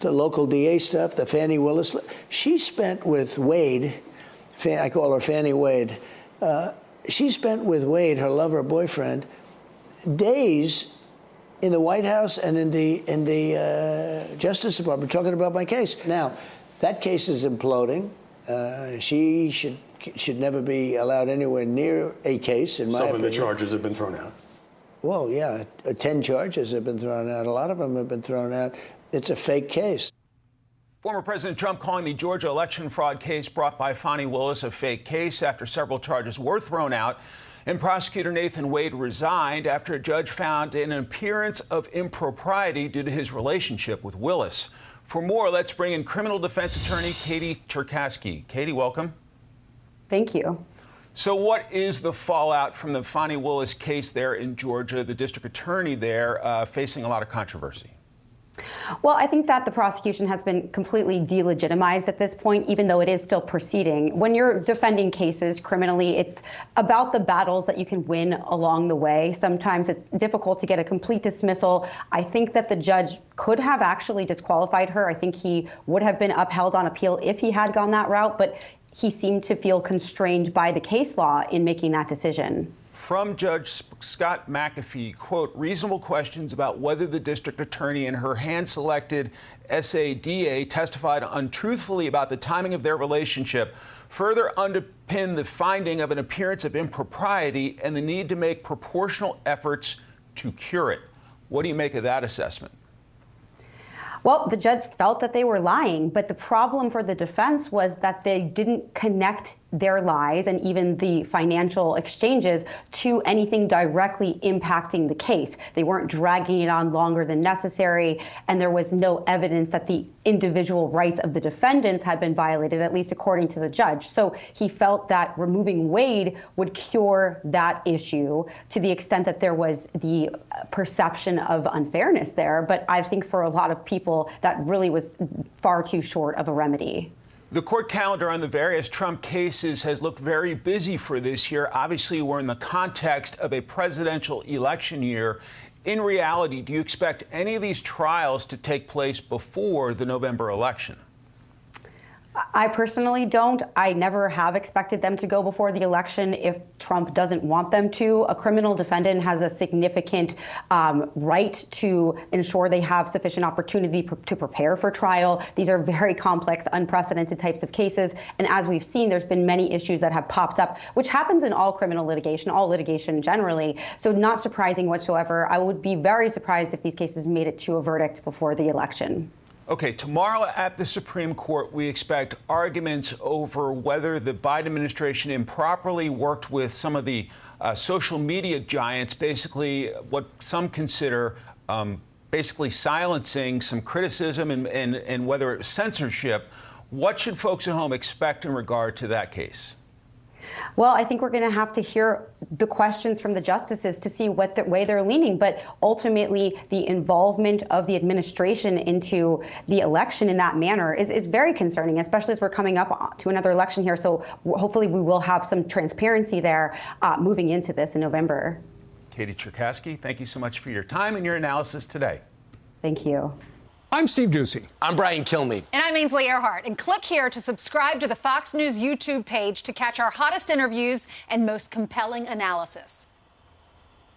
the local DA stuff, the Fani Willis. She spent with Wade, I call her Fani Wade, she spent with Wade, her lover, boyfriend, days in the White House and in the Justice Department talking about my case. Now, that case is imploding. She should never be allowed anywhere near a case, in my opinion. Some of the charges have been thrown out. Well, yeah, 10 charges have been thrown out. A lot of them have been thrown out. It's a fake case. Former President Trump calling the Georgia election fraud case brought by Fani Willis a fake case after several charges were thrown out. And prosecutor Nathan Wade resigned after a judge found an appearance of impropriety due to his relationship with Willis. For more, let's bring in criminal defense attorney Katie Cherkasky. Katie, welcome. Thank you. So what is the fallout from the Fani Willis case there in Georgia, the district attorney there facing a lot of controversy? Well, I think that the prosecution has been completely delegitimized at this point, even though it is still proceeding. When you're defending cases criminally, it's about the battles that you can win along the way. Sometimes it's difficult to get a complete dismissal. I think that the judge could have actually disqualified her. I think he would have been upheld on appeal if he had gone that route, but he seemed to feel constrained by the case law in making that decision. From Judge Scott McAfee, quote, reasonable questions about whether the district attorney and her hand-selected SADA testified untruthfully about the timing of their relationship further underpin the finding of an appearance of impropriety and the need to make proportional efforts to cure it. What do you make of that assessment? Well, the judge felt that they were lying, but the problem for the defense was that they didn't connect their lies and even the financial exchanges to anything directly impacting the case. They weren't dragging it on longer than necessary, and there was no evidence that the individual rights of the defendants had been violated, at least according to the judge. So he felt that removing Wade would cure that issue to the extent that there was the perception of unfairness there. But I think for a lot of people, that really was far too short of a remedy. The court calendar on the various Trump cases has looked very busy for this year. Obviously, we're in the context of a presidential election year. In reality, do you expect any of these trials to take place before the November election? I personally don't. I never have expected them to go before the election if Trump doesn't want them to. A criminal defendant has a significant right to ensure they have sufficient opportunity to prepare for trial. These are very complex, unprecedented types of cases. And as we've seen, there's been many issues that have popped up, which happens in all criminal litigation, all litigation generally. So not surprising whatsoever. I would be very surprised if these cases made it to a verdict before the election. Okay, tomorrow at the Supreme Court, we expect arguments over whether the Biden administration improperly worked with some of the social media giants, basically what some consider basically silencing some criticism and whether it was censorship. What should folks at home expect in regard to that case? Well, I think we're going to have to hear the questions from the justices to see what way they're leaning. But ultimately, the involvement of the administration into the election in that manner is very concerning, especially as we're coming up to another election here. So hopefully we will have some transparency there moving into this in November. Katie Cherkasky, thank you so much for your time and your analysis today. Thank you. I'm Steve Doocy. I'm Brian Kilmeade. And I'm Ainsley Earhart. And click here to subscribe to the Fox News YouTube page to catch our hottest interviews and most compelling analysis.